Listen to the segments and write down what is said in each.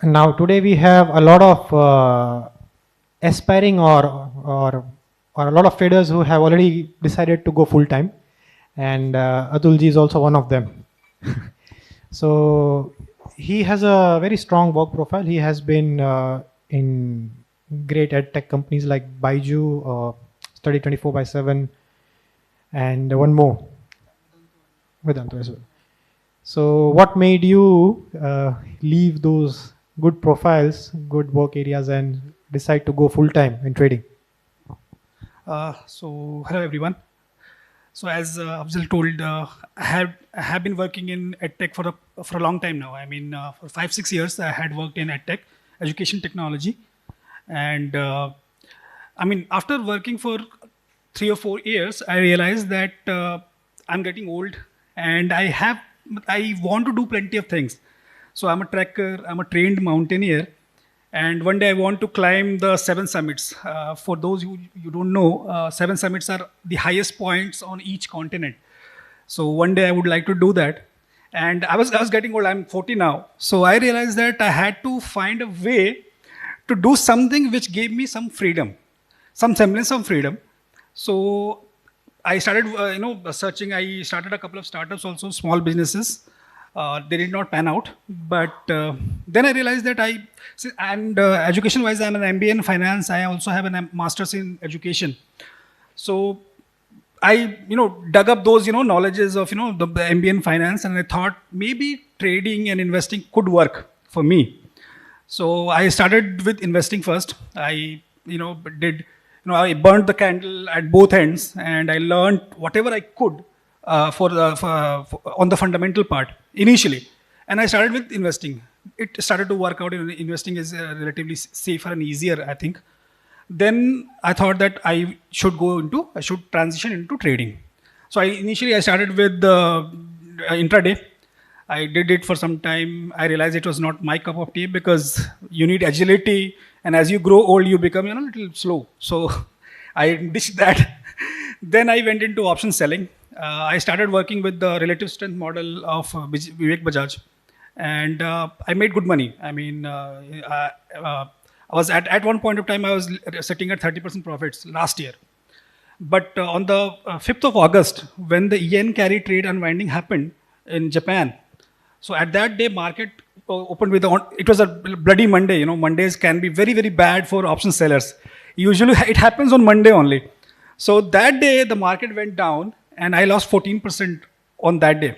Now today we have a lot of aspiring or a lot of traders who have already decided to go full time, and Atul ji is also one of them. So he has a very strong work profile. He has been in great ed tech companies like Baiju, Study 24/7, and one more, Vedantu as well. So what made you leave those good profiles, good work areas, and decide to go full time in trading? Hello everyone. So as Afzal told, I have been working in edtech for a long time now. I mean, for 5-6 years I had worked in edtech, education technology, and I mean after working for 3 or 4 years, I realized that I'm getting old, and I want to do plenty of things. So I'm a trekker, I'm a trained mountaineer, and one day I want to climb the seven summits. For those who you don't know, seven summits are the highest points on each continent. So one day I would like to do that. And I was getting old. I'm 40 now. So I realized that I had to find a way to do something which gave me some freedom, some semblance of freedom. So I started, searching. I started a couple of startups, also small businesses. They did not pan out, but then I realized that education-wise, I'm an MBA in finance. I also have a master's in education. So I, dug up those, knowledges of, the MBA in finance, and I thought maybe trading and investing could work for me. So I started with investing first. I burned the candle at both ends, and I learned whatever I could on the fundamental part initially. And I started with investing. It started to work out. Investing is relatively safer and easier, I think. Then I thought that I should transition into trading. So initially I started with intraday. I did it for some time. I realized it was not my cup of tea because you need agility, and as you grow old, you become a little slow. So I ditched that. Then I went into option selling. I started working with the relative strength model of Vivek Bajaj, and I made good money. I mean, I was at one point of time I was sitting at 30% profits last year. But on the 5th of August, when the yen carry trade unwinding happened in Japan, so at that day, market opened with it was a bloody Monday. Mondays can be very, very bad for option sellers. Usually, it happens on Monday only. So that day, the market went down, and I lost 14% on that day.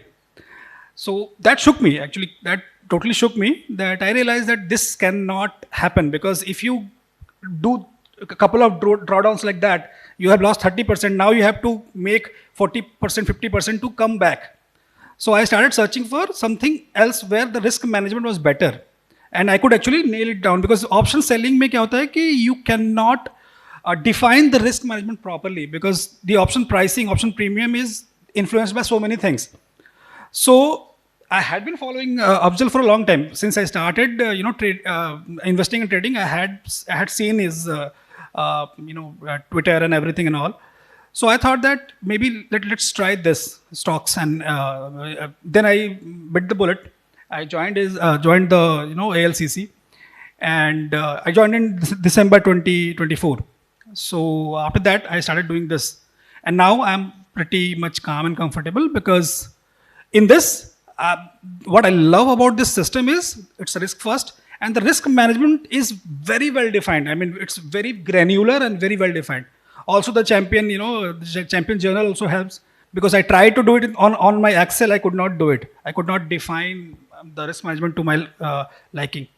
So that shook me. Actually, that totally shook me. That I realized that this cannot happen, because if you do a couple of drawdowns like that, you have lost 30%. Now you have to make 40%, 50% to come back. So I started searching for something else where the risk management was better, and I could actually nail it down, because option selling में क्या होता है कि you cannot define the risk management properly, because the option pricing, option premium is influenced by so many things. So I had been following Afzal for a long time. Since I started, investing and trading, I had seen his, Twitter and everything and all. So I thought that maybe let's try this stocks, and then I bit the bullet. I joined the ALCC, and I joined in December 2024. So after that, I started doing this, and now I'm pretty much calm and comfortable, because in this, what I love about this system is it's risk first, and the risk management is very well defined. I mean, it's very granular and very well defined. Also, the champion journal also helps, because I tried to do it on my Excel. I could not do it. I could not define the risk management to my liking.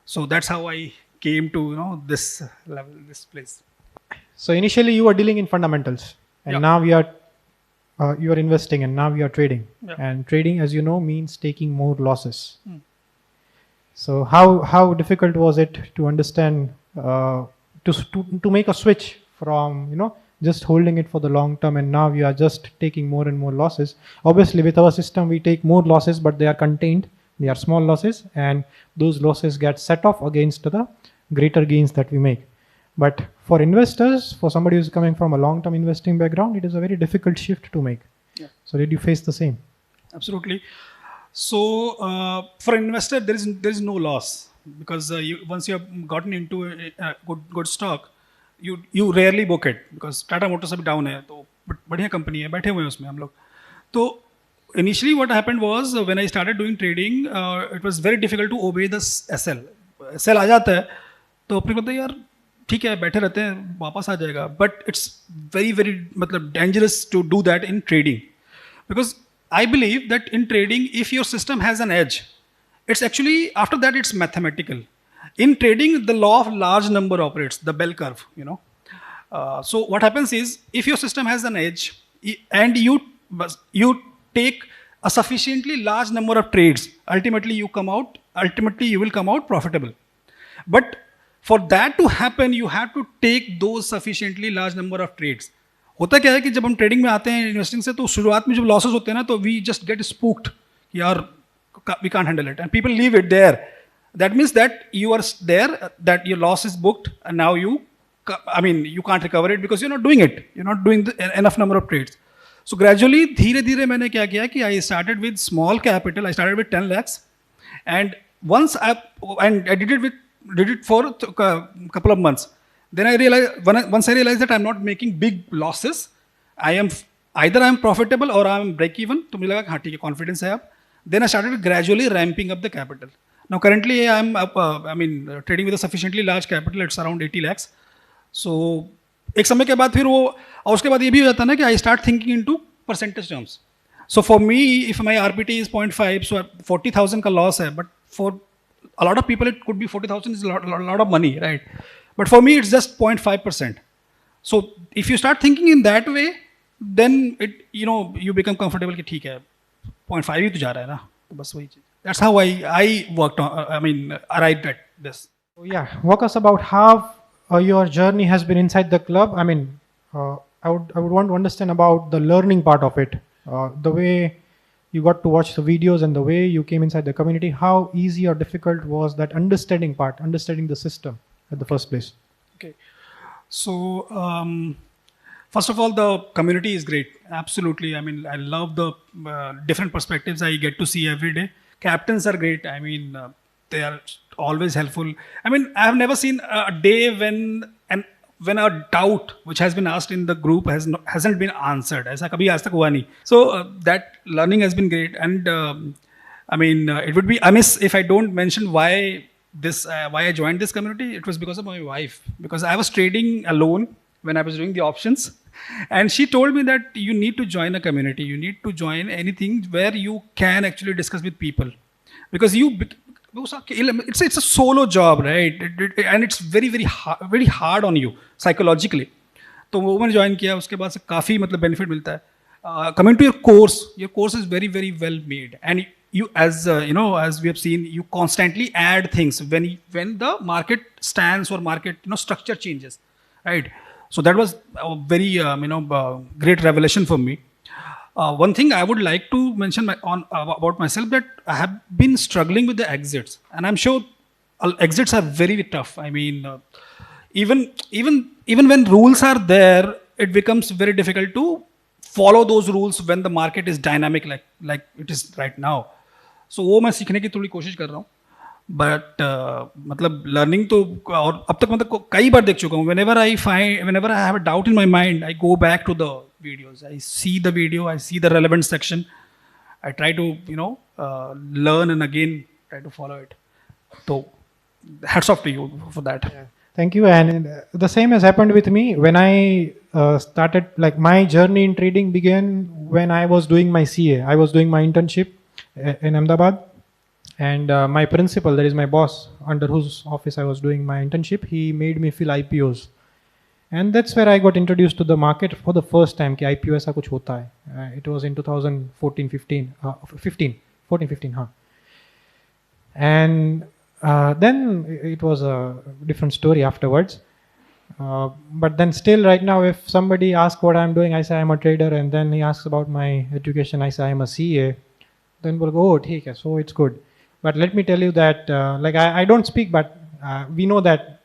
So that's how I came to this level, this place. So initially you were dealing in fundamentals, and now you are investing, and now you are trading. Yeah. And trading, as you know, means taking more losses. So how difficult was it to understand to make a switch from just holding it for the long term, and now you are just taking more and more losses? Obviously, with our system, we take more losses, but they are contained. They are small losses, and those losses get set off against the greater gains that we make. But for investors, for somebody who's coming from a long-term investing background, it is a very difficult shift to make. Yeah. So did you face the same? Absolutely. So for an investor, there is no loss. because once you have gotten into a good stock, you rarely book it because Tata Motors अभी down है तो बढ़िया company है बैठे हुए हैं उसमें हम लोग तो initially what happened was when I started doing trading it was very difficult to obey the SL आ जाता है तो अपने को तो यार ठीक है बैठे रहते हैं वापस आ जाएगा बट इट्स वेरी वेरी मतलब dangerous to do that in trading because I believe that in trading, if your system has an edge, it's actually after that it's mathematical. In trading, the law of large number operates, the bell curve. So what happens is, if your system has an edge and you take a sufficiently large number of trades, ultimately you will come out profitable. But for that to happen, you have to take those sufficiently large number of trades. होता क्या है कि जब हम trading में आते हैं investing से तो शुरुआत में जब लॉसेस होते हैं ना तो वी जस्ट गेट स्पूक्ड यार we can't handle it and people leave it there that means that you are there that your loss is booked and now you I mean you can't recover it because you not doing it you not doing enough number of trades so gradually धीरे धीरे मैंने क्या किया कि I started with small capital I started with 10 lakhs and once I did it for a couple of months. Then I realized once I realized that I'm not making big losses, either I'm profitable or I'm break even. तो मुझे लगा हाँ ठीक है confidence है अब. Then I started gradually ramping up the capital. Now currently I'm trading with a sufficiently large capital. It's around 80 lakhs. So एक समय के बाद फिर वो और उसके बाद ये भी हो जाता है ना कि I start thinking into percentage terms. So for me, if my RPT is 0.5, so 40,000 का loss है, but for a lot of people it could be 40,000 is a lot of money, right? But for me, it's just 0.5%. So if you start thinking in that way, then you become comfortable कि ठीक है 0.5 ही तो जा रहा है ना तो बस वही चीज़. That's how I worked on. Arrived at this. So yeah, walk us about how your journey has been inside the club. I would want to understand about the learning part of it, the way you got to watch the videos and the way you came inside the community. How easy or difficult was that understanding part, understanding the system at the first place? Okay. So, first of all, the community is great. Absolutely. I love the different perspectives I get to see every day. Captains are great. They are always helpful. I have never seen a day when a doubt which has been asked in the group hasn't been answered. ऐसा कभी आज तक हुआ नहीं. So that learning has been great. And it would be amiss if I don't mention why I joined this community. It was because of my wife, because I was trading alone when I was doing the options, and she told me that you need to join a community, you need to join anything where you can actually discuss with people, because it's a solo job, right? And it's very hard on you psychologically. तो वो मैंने join किया उसके बाद से काफ़ी मतलब benefit मिलता है. Coming to your course is very very well made, and you as we have seen, you constantly add things when the market stands or market structure changes, right? So that was a very great revelation for me. One thing I would like to mention about myself, that I have been struggling with the exits, and I'm sure exits are very tough. Even when rules are there, it becomes very difficult to follow those rules when the market is dynamic like it is right now. So वो मैं सीखने की थोड़ी कोशिश कर रहा हूँ. But मतलब लर्निंग तो और अब तक मतलब कई बार देख चुका हूँ. whenever I have a doubt in my mind, I go back to the videos, I see the video, I see the relevant section, I try to learn and again try to follow it. So hats off to you for that. Yeah. Thank you. And the same has happened with me when I started, like my journey in trading began when I was doing my CA. I was doing my internship in Ahmedabad, and my principal, that is my boss, under whose office I was doing my internship, he made me fill IPOs. And that's where I got introduced to the market for the first time कि IPO ऐसा कुछ होता है. It was in 2014-15, 14-15, huh? And then it was a different story afterwards. But then still right now, if somebody asks what I'm doing, I say I'm a trader, and then he asks about my education, I say I'm a CA. Then we'll go, oh, okay, so it's good. But let me tell you that, I don't speak, but we know that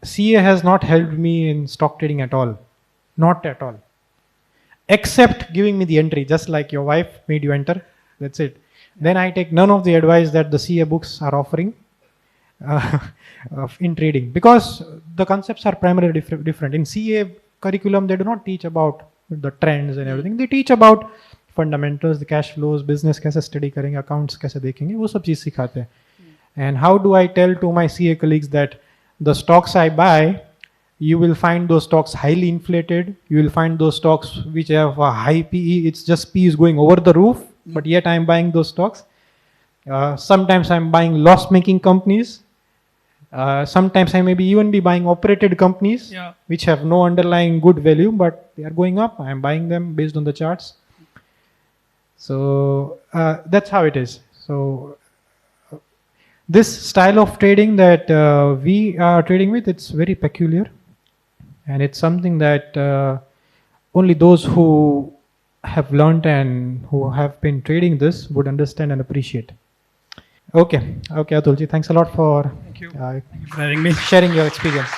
CA has not helped me in stock trading at all. Not at all. Except giving me the entry, just like your wife made you enter. That's it. Then I take none of the advice that the CA books are offering. uh, in trading, because the concepts are primarily different. In CA curriculum, they do not teach about the trends and everything. They teach about fundamentals, the cash flows, business कैसे study करेंगे, accounts कैसे देखेंगे, वो सब चीज़ सिखाते हैं. And how do I tell to my CA colleagues that the stocks I buy, you will find those stocks highly inflated. You will find those stocks which have a high PE. It's just P is going over the roof, but yet I'm buying those stocks. Sometimes I'm buying loss-making companies. Sometimes I may be even be buying operated companies which have no underlying good value, but they are going up. I'm buying them based on the charts. So that's how it is. So this style of trading that we are trading with, it's very peculiar, and it's something that only those who have learned and who have been trading this would understand and appreciate. Okay, Atulji, thanks a lot for Thank you for having me. sharing your experience.